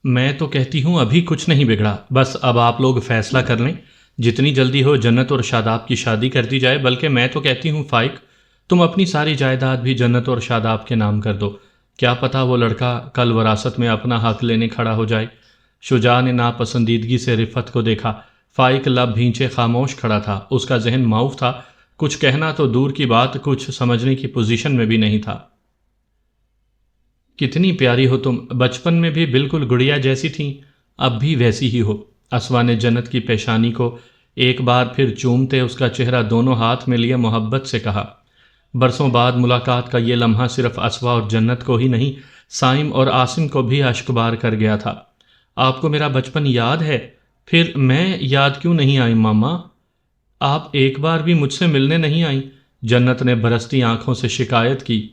میں تو کہتی ہوں ابھی کچھ نہیں بگڑا، بس اب آپ لوگ فیصلہ کر لیں، جتنی جلدی ہو جنت اور شاداب کی شادی کر دی جائے۔ بلکہ میں تو کہتی ہوں فائق، تم اپنی ساری جائیداد بھی جنت اور شاداب کے نام کر دو، کیا پتہ وہ لڑکا کل وراثت میں اپنا حق لینے کھڑا ہو جائے۔ شجاع نے ناپسندیدگی سے رفعت کو دیکھا۔ فائق لب بھینچے خاموش کھڑا تھا، اس کا ذہن معوف تھا، کچھ کہنا تو دور کی بات، کچھ سمجھنے کی پوزیشن میں بھی نہیں تھا۔ کتنی پیاری ہو تم، بچپن میں بھی بالکل گڑیا جیسی تھیں، اب بھی ویسی ہی ہو۔ اسوا نے جنت کی پیشانی کو ایک بار پھر چومتے اس کا چہرہ دونوں ہاتھ میں لیے محبت سے کہا۔ برسوں بعد ملاقات کا یہ لمحہ صرف اسوا اور جنت کو ہی نہیں، سائم اور عاصم کو بھی اشکبار کر گیا تھا۔ آپ کو میرا بچپن یاد ہے؟ پھر میں یاد کیوں نہیں آئی ماما؟ آپ ایک بار بھی مجھ سے ملنے نہیں آئیں، جنت نے برستی آنکھوں سے شکایت کی۔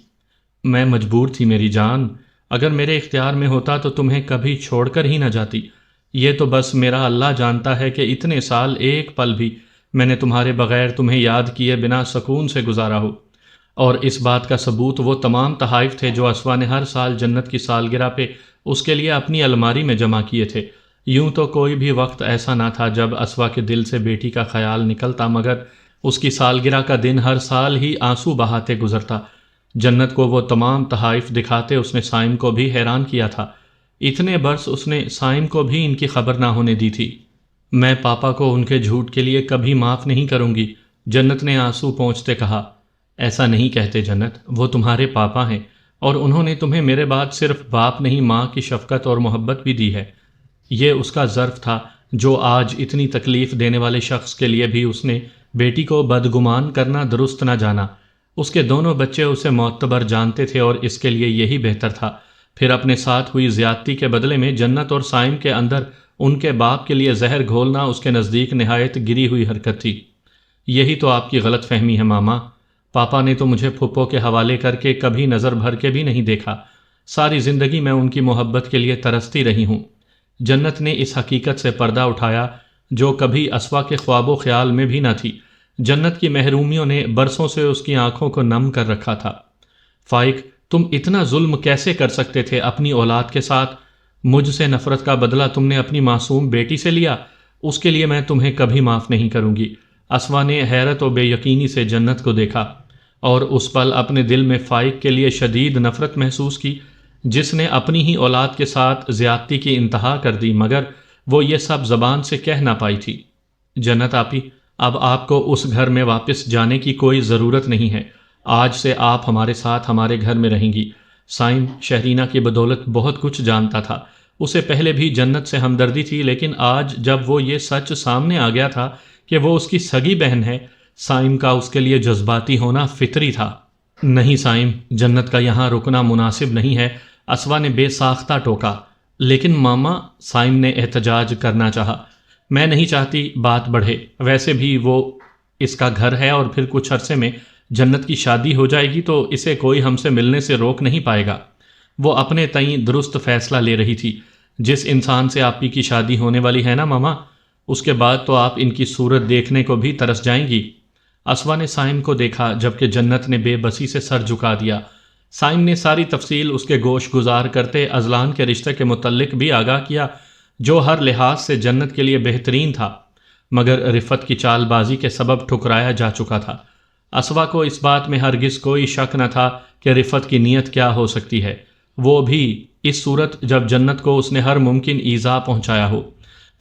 میں مجبور تھی میری جان، اگر میرے اختیار میں ہوتا تو تمہیں کبھی چھوڑ کر ہی نہ جاتی۔ یہ تو بس میرا اللہ جانتا ہے کہ اتنے سال ایک پل بھی میں نے تمہارے بغیر تمہیں یاد کیے بنا سکون سے گزارا ہو۔ اور اس بات کا ثبوت وہ تمام تحائف تھے جو اسوا نے ہر سال جنت کی سالگرہ پہ اس کے لیے اپنی الماری میں جمع کیے تھے۔ یوں تو کوئی بھی وقت ایسا نہ تھا جب اسوا کے دل سے بیٹی کا خیال نکلتا، مگر اس کی سالگرہ کا دن ہر سال ہی آنسو بہاتے گزرتا۔ جنت کو وہ تمام تحائف دکھاتے اس نے سائم کو بھی حیران کیا تھا۔ اتنے برس اس نے سائم کو بھی ان کی خبر نہ ہونے دی تھی۔ میں پاپا کو ان کے جھوٹ کے لیے کبھی معاف نہیں کروں گی، جنت نے آنسو پونچھتے کہا۔ ایسا نہیں کہتے جنت، وہ تمہارے پاپا ہیں، اور انہوں نے تمہیں میرے بعد صرف باپ نہیں ماں کی شفقت اور محبت بھی دی ہے۔ یہ اس کا ظرف تھا جو آج اتنی تکلیف دینے والے شخص کے لیے بھی اس نے بیٹی کو بدگمان کرنا درست نہ جانا۔ اس کے دونوں بچے اسے معتبر جانتے تھے اور اس کے لیے یہی بہتر تھا۔ پھر اپنے ساتھ ہوئی زیادتی کے بدلے میں جنت اور سائم کے اندر ان کے باپ کے لیے زہر گھولنا اس کے نزدیک نہایت گری ہوئی حرکت تھی۔ یہی تو آپ کی غلط فہمی ہے ماما، پاپا نے تو مجھے پھپھو کے حوالے کر کے کبھی نظر بھر کے بھی نہیں دیکھا، ساری زندگی میں ان کی محبت کے لیے ترستی رہی ہوں۔ جنت نے اس حقیقت سے پردہ اٹھایا جو کبھی اسوا کے خواب و خیال میں بھی نہ تھی۔ جنت کی محرومیوں نے برسوں سے اس کی آنکھوں کو نم کر رکھا تھا۔ فائق، تم اتنا ظلم کیسے کر سکتے تھے اپنی اولاد کے ساتھ؟ مجھ سے نفرت کا بدلہ تم نے اپنی معصوم بیٹی سے لیا، اس کے لیے میں تمہیں کبھی معاف نہیں کروں گی۔ اسوا نے حیرت و بے یقینی سے جنت کو دیکھا اور اس پل اپنے دل میں فائق کے لیے شدید نفرت محسوس کی، جس نے اپنی ہی اولاد کے ساتھ زیادتی کی انتہا کر دی، مگر وہ یہ سب زبان سے کہہ نہ پائی تھی۔ جنت آپی، اب آپ کو اس گھر میں واپس جانے کی کوئی ضرورت نہیں ہے، آج سے آپ ہمارے ساتھ ہمارے گھر میں رہیں گی۔ سائم شہرینہ کی بدولت بہت کچھ جانتا تھا، اسے پہلے بھی جنت سے ہمدردی تھی، لیکن آج جب وہ یہ سچ سامنے آ گیا تھا کہ وہ اس کی سگی بہن ہے، سائم کا اس کے لیے جذباتی ہونا فطری تھا۔ نہیں سائم، جنت کا یہاں رکنا مناسب نہیں ہے، اسوا نے بے ساختہ ٹوکا۔ لیکن ماما، سائم نے احتجاج کرنا چاہا، میں نہیں چاہتی بات بڑھے، ویسے بھی وہ اس کا گھر ہے اور پھر کچھ عرصے میں جنت کی شادی ہو جائے گی تو اسے کوئی ہم سے ملنے سے روک نہیں پائے گا۔ وہ اپنے تئیں درست فیصلہ لے رہی تھی۔ جس انسان سے آپ کی شادی ہونے والی ہے نا ماما، اس کے بعد تو آپ ان کی صورت دیکھنے کو بھی ترس جائیں گی۔ اسوا نے سائم کو دیکھا جبکہ جنت نے بے بسی سے سر جھکا دیا۔ سائم نے ساری تفصیل اس کے گوش گزار کرتے ازلان کے رشتے کے متعلق بھی آگاہ کیا جو ہر لحاظ سے جنت کے لیے بہترین تھا، مگر رفعت کی چال بازی کے سبب ٹھکرایا جا چکا تھا۔ اسوا کو اس بات میں ہرگز کوئی شک نہ تھا کہ رفعت کی نیت کیا ہو سکتی ہے، وہ بھی اس صورت جب جنت کو اس نے ہر ممکن ایذا پہنچایا ہو۔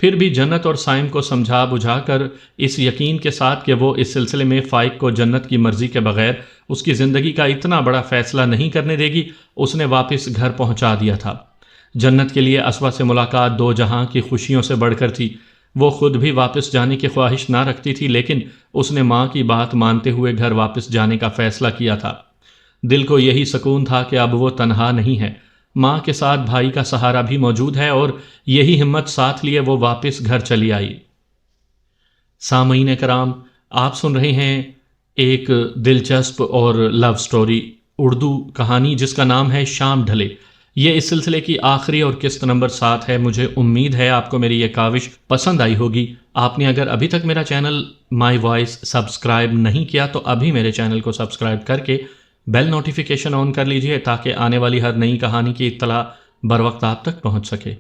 پھر بھی جنت اور سائم کو سمجھا بجھا کر اس یقین کے ساتھ کہ وہ اس سلسلے میں فائق کو جنت کی مرضی کے بغیر اس کی زندگی کا اتنا بڑا فیصلہ نہیں کرنے دے گی، اس نے واپس گھر پہنچا دیا تھا۔ جنت کے لیے اسوا سے ملاقات دو جہاں کی خوشیوں سے بڑھ کر تھی۔ وہ خود بھی واپس جانے کی خواہش نہ رکھتی تھی، لیکن اس نے ماں کی بات مانتے ہوئے گھر واپس جانے کا فیصلہ کیا تھا۔ دل کو یہی سکون تھا کہ اب وہ تنہا نہیں ہے، ماں کے ساتھ بھائی کا سہارا بھی موجود ہے، اور یہی ہمت ساتھ لیے وہ واپس گھر چلی آئی۔ سامعین کرام، آپ سن رہے ہیں ایک دلچسپ اور لو سٹوری، اردو کہانی جس کا نام ہے شام ڈھلے۔ یہ اس سلسلے کی آخری اور قسط نمبر 7 ہے۔ مجھے امید ہے آپ کو میری یہ کاوش پسند آئی ہوگی۔ آپ نے اگر ابھی تک میرا چینل مائی وائس سبسکرائب نہیں کیا تو ابھی میرے چینل کو سبسکرائب کر کے بیل نوٹیفیکیشن آن کر لیجئے تاکہ آنے والی ہر نئی کہانی کی اطلاع بر وقت آپ تک پہنچ سکے۔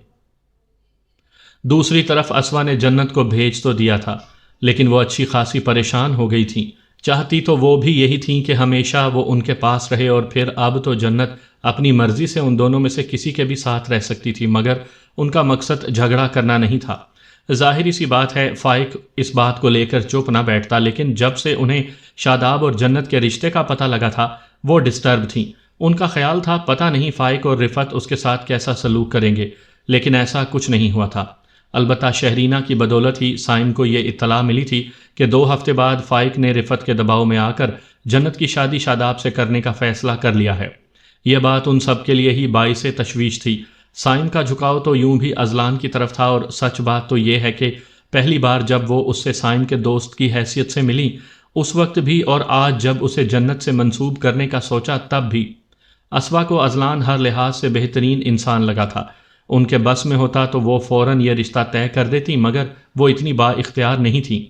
دوسری طرف اسوا نے جنت کو بھیج تو دیا تھا، لیکن وہ اچھی خاصی پریشان ہو گئی تھیں۔ چاہتی تو وہ بھی یہی تھیں کہ ہمیشہ وہ ان کے پاس رہے، اور پھر اب تو جنت اپنی مرضی سے ان دونوں میں سے کسی کے بھی ساتھ رہ سکتی تھی، مگر ان کا مقصد جھگڑا کرنا نہیں تھا۔ ظاہری سی بات ہے فائق اس بات کو لے کر چپ نہ بیٹھتا، لیکن جب سے انہیں شاداب اور جنت کے رشتے کا پتہ لگا تھا وہ ڈسٹرب تھیں۔ ان کا خیال تھا پتہ نہیں فائق اور رفت اس کے ساتھ کیسا سلوک کریں گے، لیکن ایسا کچھ نہیں ہوا تھا۔ البتہ شہرینہ کی بدولت ہی سائم کو یہ اطلاع ملی تھی کہ 2 ہفتے بعد فائق نے رفت کے دباؤ میں آ کر جنت کی شادی شاداب سے کرنے کا فیصلہ کر لیا ہے۔ یہ بات ان سب کے لیے ہی باعث تشویش تھی۔ سائم کا جھکاؤ تو یوں بھی ازلان کی طرف تھا، اور سچ بات تو یہ ہے کہ پہلی بار جب وہ اس سے سائم کے دوست کی حیثیت سے ملی، اس وقت بھی اور آج جب اسے جنت سے منسوب کرنے کا سوچا تب بھی، اسوا کو ازلان ہر لحاظ سے بہترین انسان لگا تھا۔ ان کے بس میں ہوتا تو وہ فوراً یہ رشتہ طے کر دیتی، مگر وہ اتنی با اختیار نہیں تھی۔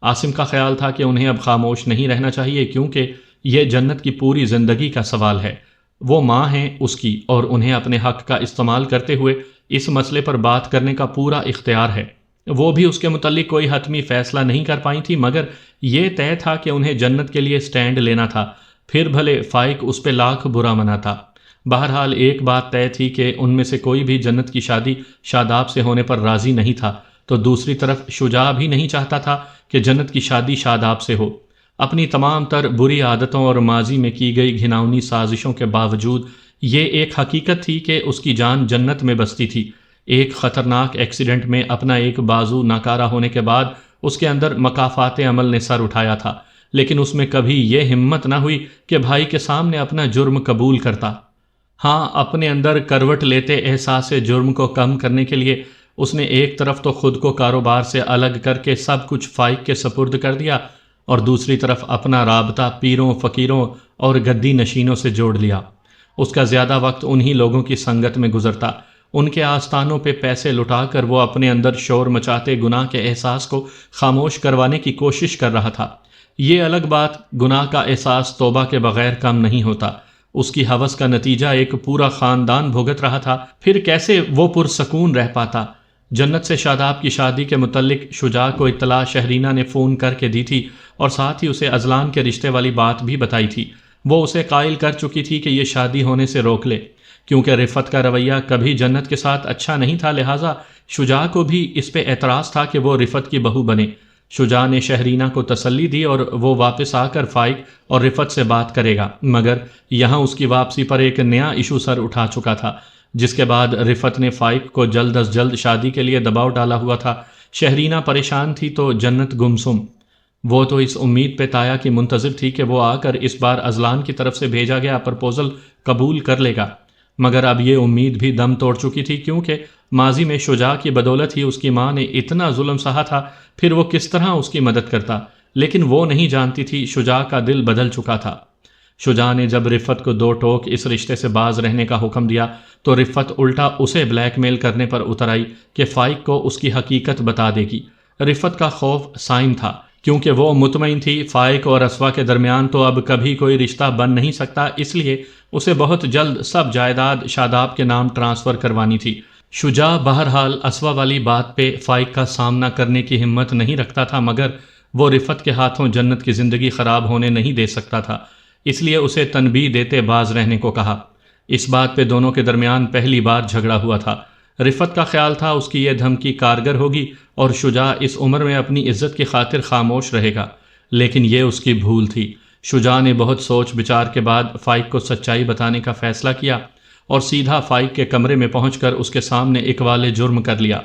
عاصم کا خیال تھا کہ انہیں اب خاموش نہیں رہنا چاہیے، کیونکہ یہ جنت کی پوری زندگی کا سوال ہے۔ وہ ماں ہیں اس کی، اور انہیں اپنے حق کا استعمال کرتے ہوئے اس مسئلے پر بات کرنے کا پورا اختیار ہے۔ وہ بھی اس کے متعلق کوئی حتمی فیصلہ نہیں کر پائی تھی، مگر یہ طے تھا کہ انہیں جنت کے لیے سٹینڈ لینا تھا، پھر بھلے فائق اس پہ لاکھ برا مناتا۔ بہرحال ایک بات طے تھی کہ ان میں سے کوئی بھی جنت کی شادی شاداب سے ہونے پر راضی نہیں تھا، تو دوسری طرف شجاع بھی نہیں چاہتا تھا کہ جنت کی شادی شاداب سے ہو۔ اپنی تمام تر بری عادتوں اور ماضی میں کی گئی گھناؤنی سازشوں کے باوجود یہ ایک حقیقت تھی کہ اس کی جان جنت میں بستی تھی۔ ایک خطرناک ایکسیڈنٹ میں اپنا ایک بازو ناکارہ ہونے کے بعد اس کے اندر مکافات عمل نے سر اٹھایا تھا، لیکن اس میں کبھی یہ ہمت نہ ہوئی کہ بھائی کے سامنے اپنا جرم قبول کرتا۔ ہاں، اپنے اندر کروٹ لیتے احساس جرم کو کم کرنے کے لیے اس نے ایک طرف تو خود کو کاروبار سے الگ کر کے سب کچھ فائق کے سپرد کر دیا، اور دوسری طرف اپنا رابطہ پیروں، فقیروں اور گدی نشینوں سے جوڑ لیا۔ اس کا زیادہ وقت انہی لوگوں کی سنگت میں گزرتا، ان کے آستانوں پہ پیسے لٹا کر وہ اپنے اندر شور مچاتے گناہ کے احساس کو خاموش کروانے کی کوشش کر رہا تھا۔ یہ الگ بات، گناہ کا احساس توبہ کے بغیر کم نہیں ہوتا۔ اس کی ہوس کا نتیجہ ایک پورا خاندان بھگت رہا تھا، پھر کیسے وہ پرسکون رہ پاتا؟ جنت سے شاداب کی شادی کے متعلق شجاع کو اطلاع شہرینہ نے فون کر کے دی تھی، اور ساتھ ہی اسے ازلان کے رشتے والی بات بھی بتائی تھی۔ وہ اسے قائل کر چکی تھی کہ یہ شادی ہونے سے روک لے، کیونکہ رفت کا رویہ کبھی جنت کے ساتھ اچھا نہیں تھا، لہٰذا شجاع کو بھی اس پہ اعتراض تھا کہ وہ رفت کی بہو بنے۔ شجاع نے شہرینہ کو تسلی دی اور وہ واپس آ کر فائق اور رفت سے بات کرے گا، مگر یہاں اس کی واپسی پر ایک نیا ایشو سر اٹھا چکا تھا، جس کے بعد رفت نے فائق کو جلد از جلد شادی کے لیے دباؤ ڈالا ہوا تھا۔ شہرینہ پریشان تھی تو جنت گمسم۔ وہ تو اس امید پہ تایا کی منتظر تھی کہ وہ آ کر اس بار ازلان کی طرف سے بھیجا گیا پرپوزل قبول کر لے گا، مگر اب یہ امید بھی دم توڑ چکی تھی، کیونکہ ماضی میں شجاع کی بدولت ہی اس کی ماں نے اتنا ظلم سہا تھا، پھر وہ کس طرح اس کی مدد کرتا؟ لیکن وہ نہیں جانتی تھی شجاع کا دل بدل چکا تھا۔ شجاع نے جب رفت کو 2 ٹوک اس رشتے سے باز رہنے کا حکم دیا تو رفت الٹا اسے بلیک میل کرنے پر اتر آئی کہ فائق کو اس کی حقیقت بتا دے گی۔ رفت کا خوف سائم تھا، کیونکہ وہ مطمئن تھی فائق اور اسوا کے درمیان تو اب کبھی کوئی رشتہ بن نہیں سکتا، اس لیے اسے بہت جلد سب جائیداد شاداب کے نام ٹرانسفر کروانی تھی۔ شجاع بہرحال اسوا والی بات پہ فائق کا سامنا کرنے کی ہمت نہیں رکھتا تھا، مگر وہ رفت کے ہاتھوں جنت کی زندگی خراب ہونے نہیں دے سکتا تھا، اس لیے اسے تنبیہ دیتے باز رہنے کو کہا۔ اس بات پہ دونوں کے درمیان پہلی بار جھگڑا ہوا تھا۔ رفت کا خیال تھا اس کی یہ دھمکی کارگر ہوگی اور شجاع اس عمر میں اپنی عزت کی خاطر خاموش رہے گا، لیکن یہ اس کی بھول تھی۔ شجاع نے بہت سوچ بچار کے بعد فائق کو سچائی بتانے کا فیصلہ کیا اور سیدھا فائق کے کمرے میں پہنچ کر اس کے سامنے اقبال جرم کر لیا۔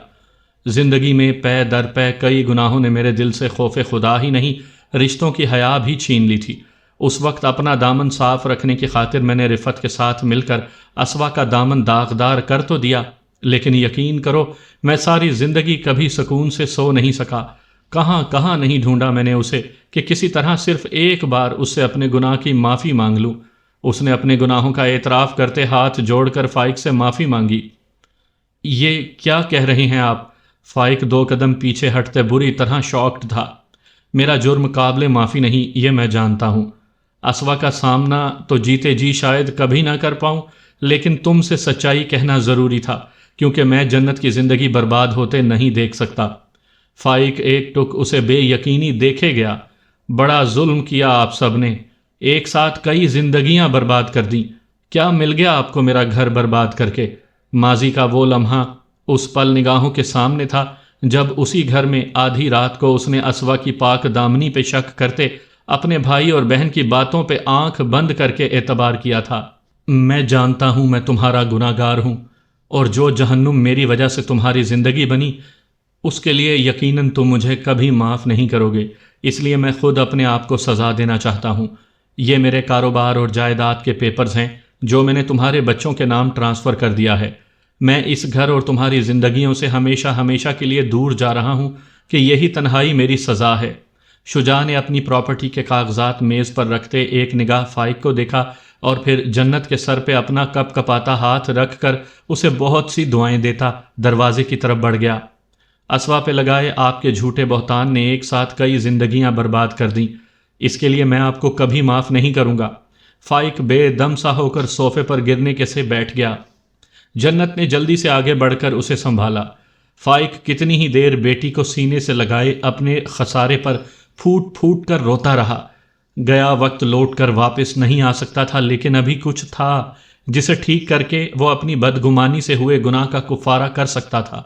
زندگی میں پے در پے کئی گناہوں نے میرے دل سے خوف خدا ہی نہیں، رشتوں کی حیا بھی چھین لی تھی۔ اس وقت اپنا دامن صاف رکھنے کی خاطر میں نے رفت کے ساتھ مل کر اسوا کا دامن داغدار کر تو دیا، لیکن یقین کرو میں ساری زندگی کبھی سکون سے سو نہیں سکا۔ کہاں کہاں نہیں ڈھونڈا میں نے اسے کہ کسی طرح صرف ایک بار اس سے اپنے گناہ کی معافی مانگ لوں۔ اس نے اپنے گناہوں کا اعتراف کرتے ہاتھ جوڑ کر فائق سے معافی مانگی۔ یہ کیا کہہ رہے ہیں آپ؟ فائق 2 قدم پیچھے ہٹتے بری طرح شاکڈ تھا۔ میرا جرم قابل معافی نہیں، یہ میں جانتا ہوں۔ اسوا کا سامنا تو جیتے جی شاید کبھی نہ کر پاؤں، لیکن تم سے سچائی کہنا ضروری تھا، کیونکہ میں جنت کی زندگی برباد ہوتے نہیں دیکھ سکتا۔ فائق ایک ٹک اسے بے یقینی دیکھے گیا۔ بڑا ظلم کیا آپ سب نے، ایک ساتھ کئی زندگیاں برباد کر دیں۔ کیا مل گیا آپ کو میرا گھر برباد کر کے؟ ماضی کا وہ لمحہ اس پل نگاہوں کے سامنے تھا جب اسی گھر میں آدھی رات کو اس نے اسوا کی پاک دامنی پہ شک کرتے اپنے بھائی اور بہن کی باتوں پہ آنکھ بند کر کے اعتبار کیا تھا۔ میں جانتا ہوں میں تمہارا گناہ گار ہوں، اور جو جہنم میری وجہ سے تمہاری زندگی بنی اس کے لیے یقیناً تم مجھے کبھی معاف نہیں کرو گے، اس لیے میں خود اپنے آپ کو سزا دینا چاہتا ہوں۔ یہ میرے کاروبار اور جائیداد کے پیپرز ہیں جو میں نے تمہارے بچوں کے نام ٹرانسفر کر دیا ہے۔ میں اس گھر اور تمہاری زندگیوں سے ہمیشہ ہمیشہ کے لیے دور جا رہا ہوں کہ یہی تنہائی میری سزا ہے۔ شجاع نے اپنی پراپرٹی کے کاغذات میز پر رکھتے ایک نگاہ فائق کو دیکھا اور پھر جنت کے سر پہ اپنا کپ کپاتا ہاتھ رکھ کر اسے بہت سی دعائیں دیتا دروازے کی طرف بڑھ گیا۔ اسوا پہ لگائے آپ کے جھوٹے بہتان نے ایک ساتھ کئی زندگیاں برباد کر دیں، اس کے لیے میں آپ کو کبھی معاف نہیں کروں گا۔ فائق بے دم سا ہو کر صوفے پر گرنے کے سے بیٹھ گیا۔ جنت نے جلدی سے آگے بڑھ کر اسے سنبھالا۔ فائق کتنی ہی دیر بیٹی کو سینے سے لگائے اپنے خسارے پر پھوٹ پھوٹ کر روتا رہا۔ گیا وقت لوٹ کر واپس نہیں آ سکتا تھا، لیکن ابھی کچھ تھا جسے ٹھیک کر کے وہ اپنی بدگمانی سے ہوئے گناہ کا کفارہ کر سکتا تھا۔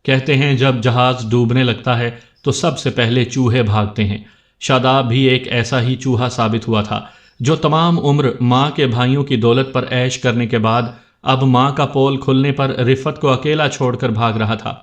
کہتے ہیں جب جہاز ڈوبنے لگتا ہے تو سب سے پہلے چوہے بھاگتے ہیں۔ شاداب بھی ایک ایسا ہی چوہا ثابت ہوا تھا جو تمام عمر ماں کے بھائیوں کی دولت پر عیش کرنے کے بعد اب ماں کا پول کھلنے پر رفت کو اکیلا چھوڑ کر بھاگ رہا تھا۔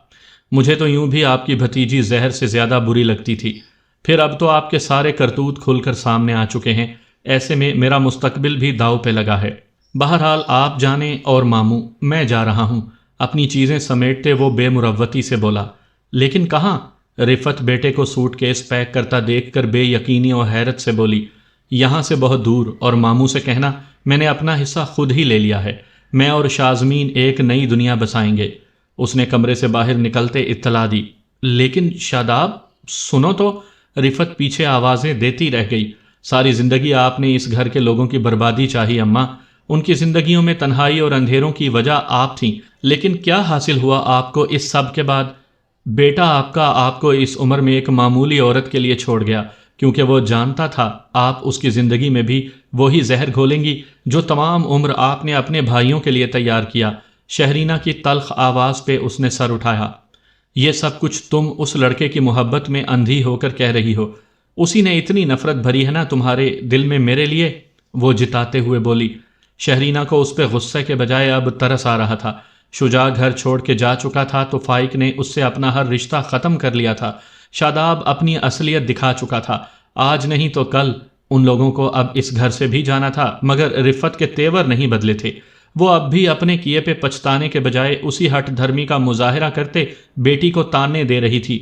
مجھے تو یوں بھی آپ کی بھتیجی زہر سے زیادہ بری لگتی تھی، پھر اب تو آپ کے سارے کرتوت کھل کر سامنے آ چکے ہیں، ایسے میں میرا مستقبل بھی داؤ پہ لگا ہے۔ بہرحال آپ جانیں اور ماموں، میں جا رہا ہوں۔ اپنی چیزیں سمیٹتے وہ بے مروتی سے بولا۔ لیکن کہاں؟ رفت بیٹے کو سوٹ کیس پیک کرتا دیکھ کر بے یقینی اور حیرت سے بولی۔ یہاں سے بہت دور، اور ماموں سے کہنا میں نے اپنا حصہ خود ہی لے لیا ہے، میں اور شازمین ایک نئی دنیا بسائیں گے۔ اس نے کمرے سے باہر نکلتے اطلاع دی۔ لیکن شاداب سنو تو، رفت پیچھے آوازیں دیتی رہ گئی۔ ساری زندگی آپ نے اس گھر کے لوگوں کی بربادی چاہی اماں، ان کی زندگیوں میں تنہائی اور اندھیروں کی وجہ آپ تھیں، لیکن کیا حاصل ہوا آپ کو اس سب کے بعد؟ بیٹا آپ کو اس عمر میں ایک معمولی عورت کے لیے چھوڑ گیا، کیونکہ وہ جانتا تھا آپ اس کی زندگی میں بھی وہی زہر گھولیں گی جو تمام عمر آپ نے اپنے بھائیوں کے لیے تیار کیا۔ شہرینہ کی تلخ آواز پہ اس نے سر اٹھایا۔ یہ سب کچھ تم اس لڑکے کی محبت میں اندھی ہو کر کہہ رہی ہو، اسی نے اتنی نفرت بھری ہے نا تمہارے دل میں میرے لیے، وہ جتاتے ہوئے بولی۔ شہرینہ کو اس پہ غصے کے بجائے اب ترس آ رہا تھا۔ شجاع گھر چھوڑ کے جا چکا تھا تو فائق نے اس سے اپنا ہر رشتہ ختم کر لیا تھا۔ شاداب اپنی اصلیت دکھا چکا تھا، آج نہیں تو کل ان لوگوں کو اب اس گھر سے بھی جانا تھا، مگر رفت کے تیور نہیں بدلے تھے۔ وہ اب بھی اپنے کیے پہ پچھتانے کے بجائے اسی ہٹ دھرمی کا مظاہرہ کرتے بیٹی کو تانے دے رہی تھی۔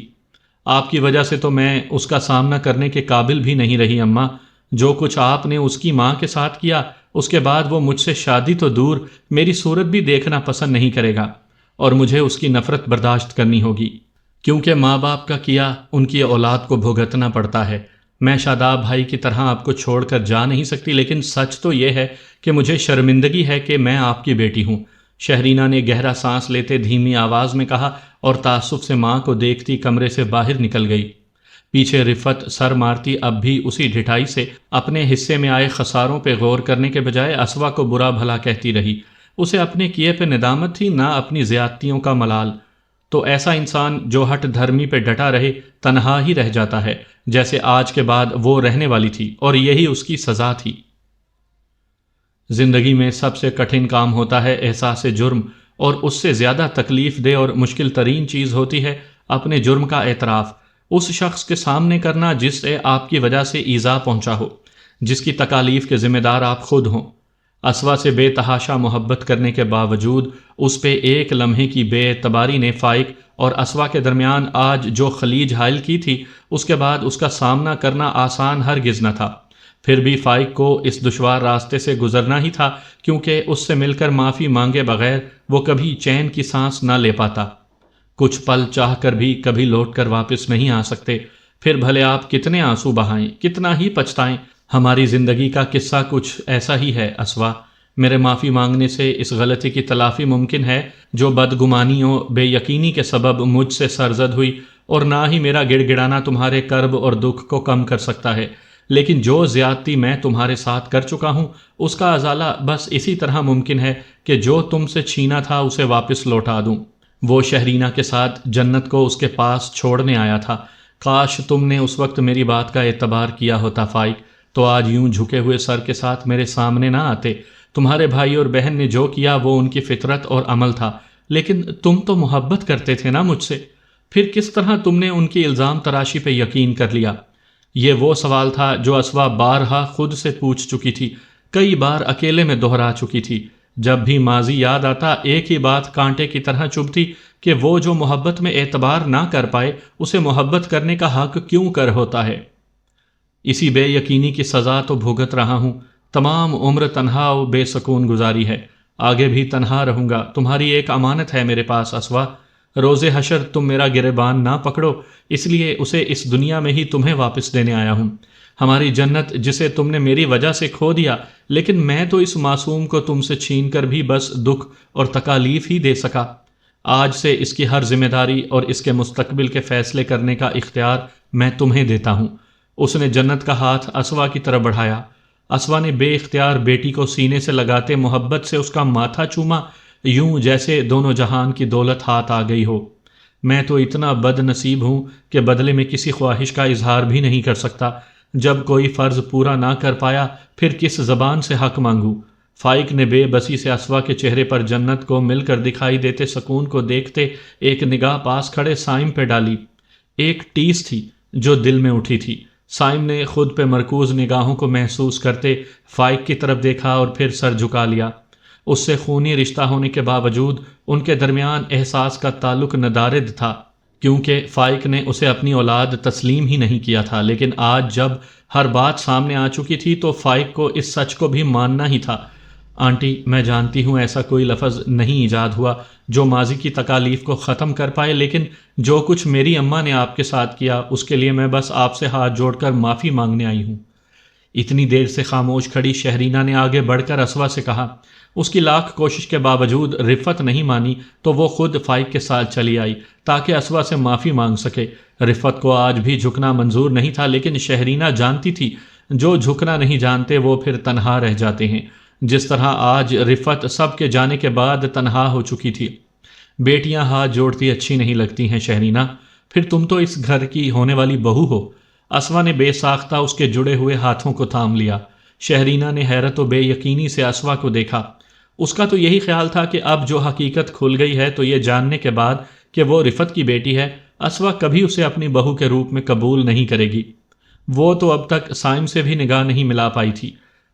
آپ کی وجہ سے تو میں اس کا سامنا کرنے کے قابل بھی نہیں رہی اماں۔ جو کچھ آپ نے اس کی ماں کے ساتھ کیا، اس کے بعد وہ مجھ سے شادی تو دور میری صورت بھی دیکھنا پسند نہیں کرے گا، اور مجھے اس کی نفرت برداشت کرنی ہوگی، کیونکہ ماں باپ کا کیا ان کی اولاد کو بھگتنا پڑتا ہے۔ میں شاداب بھائی کی طرح آپ کو چھوڑ کر جا نہیں سکتی، لیکن سچ تو یہ ہے کہ مجھے شرمندگی ہے کہ میں آپ کی بیٹی ہوں۔ شہرینہ نے گہرا سانس لیتے دھیمی آواز میں کہا اور تعصب سے ماں کو دیکھتی کمرے سے باہر نکل گئی۔ پیچھے رفت سر مارتی اب بھی اسی ڈھٹائی سے اپنے حصے میں آئے خساروں پہ غور کرنے کے بجائے اسوا کو برا بھلا کہتی رہی۔ اسے اپنے کیے پہ ندامت تھی، نہ اپنی زیادتیوں کا ملال۔ تو ایسا انسان جو ہٹ دھرمی پہ ڈٹا رہے تنہا ہی رہ جاتا ہے، جیسے آج کے بعد وہ رہنے والی تھی، اور یہی اس کی سزا تھی۔ زندگی میں سب سے کٹھن کام ہوتا ہے احساس جرم، اور اس سے زیادہ تکلیف دہ اور مشکل ترین چیز ہوتی ہے اپنے جرم کا اعتراف اس شخص کے سامنے کرنا جس سے آپ کی وجہ سے ایذا پہنچا ہو، جس کی تکالیف کے ذمہ دار آپ خود ہوں۔ اسوا سے بے تحاشا محبت کرنے کے باوجود اس پہ ایک لمحے کی بے اعتباری نے فائق اور اسوا کے درمیان آج جو خلیج حائل کی تھی، اس کے بعد اس کا سامنا کرنا آسان ہرگز نہ تھا۔ پھر بھی فائق کو اس دشوار راستے سے گزرنا ہی تھا، کیونکہ اس سے مل کر معافی مانگے بغیر وہ کبھی چین کی سانس نہ لے پاتا۔ کچھ پل چاہ کر بھی کبھی لوٹ کر واپس نہیں آ سکتے، پھر بھلے آپ کتنے آنسو بہائیں، کتنا ہی پچھتائیں۔ ہماری زندگی کا قصہ کچھ ایسا ہی ہے اسوا، میرے معافی مانگنے سے اس غلطی کی تلافی ممکن ہے جو بدگمانیوں بے یقینی کے سبب مجھ سے سرزد ہوئی، اور نہ ہی میرا گڑ گڑانا تمہارے کرب اور دکھ کو کم کر سکتا ہے، لیکن جو زیادتی میں تمہارے ساتھ کر چکا ہوں اس کا ازالہ بس اسی طرح ممکن ہے کہ جو تم سے چھینا تھا اسے واپس لوٹا دوں۔ وہ شہرینہ کے ساتھ جنت کو اس کے پاس چھوڑنے آیا تھا۔ کاش تم نے اس وقت میری بات کا اعتبار کیا ہوتا فائق، تو آج یوں جھکے ہوئے سر کے ساتھ میرے سامنے نہ آتے۔ تمہارے بھائی اور بہن نے جو کیا وہ ان کی فطرت اور عمل تھا، لیکن تم تو محبت کرتے تھے نا مجھ سے، پھر کس طرح تم نے ان کی الزام تراشی پہ یقین کر لیا؟ یہ وہ سوال تھا جو اسوا بارہا خود سے پوچھ چکی تھی، کئی بار اکیلے میں دہرا چکی تھی۔ جب بھی ماضی یاد آتا ایک ہی بات کانٹے کی طرح چبھتی کہ وہ جو محبت میں اعتبار نہ کر پائے اسے محبت کرنے کا حق کیوں کر ہوتا ہے؟ اسی بے یقینی کی سزا تو بھگت رہا ہوں۔ تمام عمر تنہا و بے سکون گزاری ہے، آگے بھی تنہا رہوں گا۔ تمہاری ایک امانت ہے میرے پاس اسوا، روز حشر تم میرا گریبان نہ پکڑو، اس لیے اسے اس دنیا میں ہی تمہیں واپس دینے آیا ہوں۔ ہماری جنت جسے تم نے میری وجہ سے کھو دیا، لیکن میں تو اس معصوم کو تم سے چھین کر بھی بس دکھ اور تکالیف ہی دے سکا۔ آج سے اس کی ہر ذمہ داری اور اس کے مستقبل کے فیصلے کرنے کا اختیار میں تمہیں دیتا ہوں۔ اس نے جنت کا ہاتھ اسوا کی طرف بڑھایا۔ اسوا نے بے اختیار بیٹی کو سینے سے لگاتے محبت سے اس کا ماتھا چوما، یوں جیسے دونوں جہان کی دولت ہاتھ آ گئی ہو۔ میں تو اتنا بد نصیب ہوں کہ بدلے میں کسی خواہش کا اظہار بھی نہیں کر سکتا۔ جب کوئی فرض پورا نہ کر پایا پھر کس زبان سے حق مانگوں؟ فائق نے بے بسی سے اسوا کے چہرے پر جنت کو مل کر دکھائی دیتے سکون کو دیکھتے ایک نگاہ پاس کھڑے سائم پہ ڈالی۔ ایک ٹیس تھی جو دل میں اٹھی تھی۔ سائم نے خود پہ مرکوز نگاہوں کو محسوس کرتے فائق کی طرف دیکھا اور پھر سر جھکا لیا۔ اس سے خونی رشتہ ہونے کے باوجود ان کے درمیان احساس کا تعلق ندارد تھا، کیونکہ فائق نے اسے اپنی اولاد تسلیم ہی نہیں کیا تھا۔ لیکن آج جب ہر بات سامنے آ چکی تھی تو فائق کو اس سچ کو بھی ماننا ہی تھا۔ آنٹی، میں جانتی ہوں ایسا کوئی لفظ نہیں ایجاد ہوا جو ماضی کی تکالیف کو ختم کر پائے، لیکن جو کچھ میری اماں نے آپ کے ساتھ کیا اس کے لیے میں بس آپ سے ہاتھ جوڑ کر معافی مانگنے آئی ہوں۔ اتنی دیر سے خاموش کھڑی شہرینہ نے آگے بڑھ کر اسوا سے کہا۔ اس کی لاکھ کوشش کے باوجود رفت نہیں مانی تو وہ خود فائق کے ساتھ چلی آئی تاکہ اسوا سے معافی مانگ سکے۔ رفت کو آج بھی جھکنا منظور نہیں تھا، لیکن شہرینہ جانتی تھی جو جھکنا نہیں جانتے وہ پھر تنہا رہ جاتے ہیں، جس طرح آج رفت سب کے جانے کے بعد تنہا ہو چکی تھی۔ بیٹیاں ہاتھ جوڑتی اچھی نہیں لگتی ہیں شہرینہ، پھر تم تو اس گھر کی ہونے والی بہو ہو۔ اسوا نے بے ساختہ اس کے جڑے ہوئے ہاتھوں کو تھام لیا۔ شہرینہ نے حیرت و بے یقینی سے اسوا کو دیکھا۔ اس کا تو یہی خیال تھا کہ اب جو حقیقت کھل گئی ہے تو یہ جاننے کے بعد کہ وہ رفت کی بیٹی ہے، اسوا کبھی اسے اپنی بہو کے روپ میں قبول نہیں کرے گی۔ وہ تو اب تک سائم سے بھی نگاہ نہیں ملا پائی تھی۔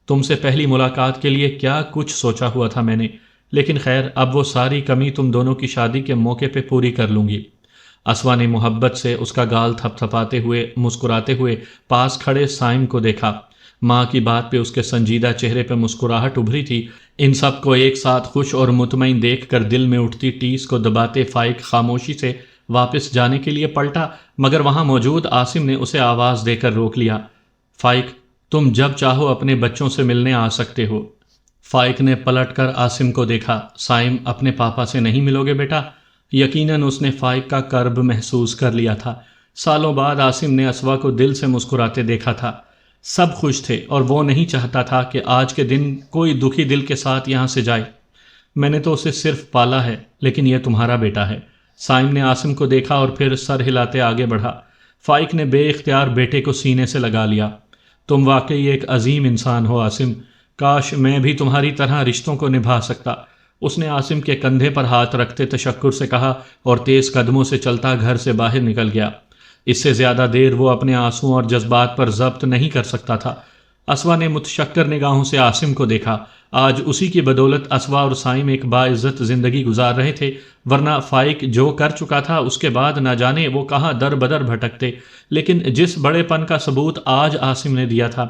تم سے پہلی ملاقات کے لیے کیا کچھ سوچا ہوا تھا میں نے، لیکن خیر اب وہ ساری کمی تم دونوں کی شادی کے موقع پہ پوری کر لوں گی۔ اسوا نے محبت سے اس کا گال تھپ تھپاتے ہوئے مسکراتے ہوئے پاس کھڑے سائم کو دیکھا۔ ماں کی بات پہ اس کے سنجیدہ چہرے پہ مسکراہٹ ابھری تھی۔ ان سب کو ایک ساتھ خوش اور مطمئن دیکھ کر دل میں اٹھتی ٹیس کو دباتے فائق خاموشی سے واپس جانے کے لیے پلٹا، مگر وہاں موجود عاصم نے اسے آواز دے کر روک لیا۔ فائق، تم جب چاہو اپنے بچوں سے ملنے آ سکتے ہو۔ فائق نے پلٹ کر عاصم کو دیکھا۔ سائم، اپنے پاپا سے نہیں ملو گے بیٹا؟ یقیناً اس نے فائق کا کرب محسوس کر لیا تھا۔ سالوں بعد عاصم نے اسوا کو دل سے مسکراتے دیکھا تھا۔ سب خوش تھے اور وہ نہیں چاہتا تھا کہ آج کے دن کوئی دکھی دل کے ساتھ یہاں سے جائے۔ میں نے تو اسے صرف پالا ہے، لیکن یہ تمہارا بیٹا ہے۔ سائم نے عاصم کو دیکھا اور پھر سر ہلاتے آگے بڑھا۔ فائق نے بے اختیار بیٹے کو سینے سے لگا لیا۔ تم واقعی ایک عظیم انسان ہو عاصم، کاش میں بھی تمہاری طرح رشتوں کو نبھا سکتا۔ اس نے عاصم کے کندھے پر ہاتھ رکھتے تشکر سے کہا اور تیز قدموں سے چلتا گھر سے باہر نکل گیا۔ اس سے زیادہ دیر وہ اپنے آنسوؤں اور جذبات پر ضبط نہیں کر سکتا تھا۔ اسوا نے متشکر نگاہوں سے عاصم کو دیکھا۔ آج اسی کی بدولت اسوا اور سائم ایک باعزت زندگی گزار رہے تھے، ورنہ فائق جو کر چکا تھا اس کے بعد نہ جانے وہ کہاں در بدر بھٹکتے۔ لیکن جس بڑے پن کا ثبوت آج عاصم نے دیا تھا،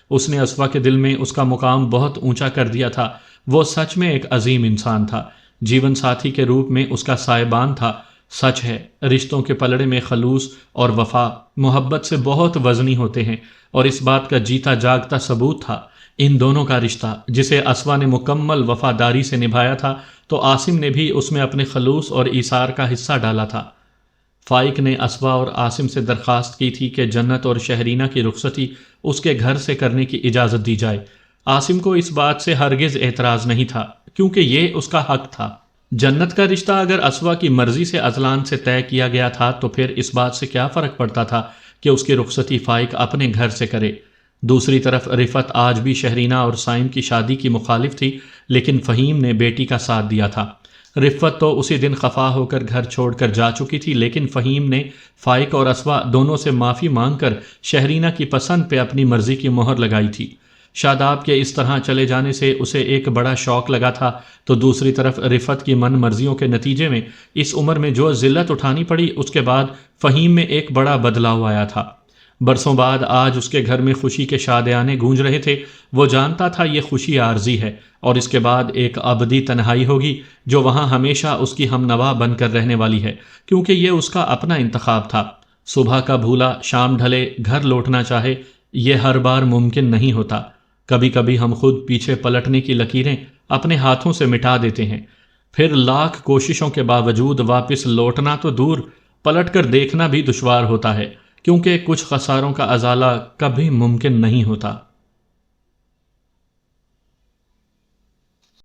اس نے اسوا کے دل میں اس کا مقام بہت اونچا کر دیا تھا۔ وہ سچ میں ایک عظیم انسان تھا، جیون ساتھی کے روپ میں اس کا سائبان تھا۔ سچ ہے، رشتوں کے پلڑے میں خلوص اور وفا محبت سے بہت وزنی ہوتے ہیں، اور اس بات کا جیتا جاگتا ثبوت تھا ان دونوں کا رشتہ جسے اسوا نے مکمل وفاداری سے نبھایا تھا تو عاصم نے بھی اس میں اپنے خلوص اور ایثار کا حصہ ڈالا تھا۔ فائق نے اسوا اور عاصم سے درخواست کی تھی کہ جنت اور شہرینہ کی رخصتی اس کے گھر سے کرنے کی اجازت دی جائے۔ عاصم کو اس بات سے ہرگز اعتراض نہیں تھا کیونکہ یہ اس کا حق تھا۔ جنت کا رشتہ اگر اسوا کی مرضی سے ازلان سے طے کیا گیا تھا تو پھر اس بات سے کیا فرق پڑتا تھا کہ اس کی رخصتی فائق اپنے گھر سے کرے۔ دوسری طرف رفعت آج بھی شہرینہ اور صائم کی شادی کی مخالف تھی، لیکن فہیم نے بیٹی کا ساتھ دیا تھا۔ رفعت تو اسی دن خفا ہو کر گھر چھوڑ کر جا چکی تھی، لیکن فہیم نے فائق اور اسوا دونوں سے معافی مانگ کر شہرینہ کی پسند پہ اپنی مرضی کی مہر لگائی تھی۔ شاداب کے اس طرح چلے جانے سے اسے ایک بڑا شوق لگا تھا، تو دوسری طرف رفعت کی من مرضیوں کے نتیجے میں اس عمر میں جو ذلت اٹھانی پڑی، اس کے بعد فہیم میں ایک بڑا بدلاؤ آیا تھا۔ برسوں بعد آج اس کے گھر میں خوشی کے شادیانے گونج رہے تھے۔ وہ جانتا تھا یہ خوشی عارضی ہے اور اس کے بعد ایک ابدی تنہائی ہوگی جو وہاں ہمیشہ اس کی ہم نوا بن کر رہنے والی ہے، کیونکہ یہ اس کا اپنا انتخاب تھا۔ صبح کا بھولا شام ڈھلے گھر لوٹنا چاہے، یہ ہر بار ممکن نہیں ہوتا۔ کبھی کبھی ہم خود پیچھے پلٹنے کی لکیریں اپنے ہاتھوں سے مٹا دیتے ہیں، پھر لاکھ کوششوں کے باوجود واپس لوٹنا تو دور، پلٹ کر دیکھنا بھی دشوار ہوتا ہے، کیونکہ کچھ خساروں کا ازالہ کبھی ممکن نہیں ہوتا۔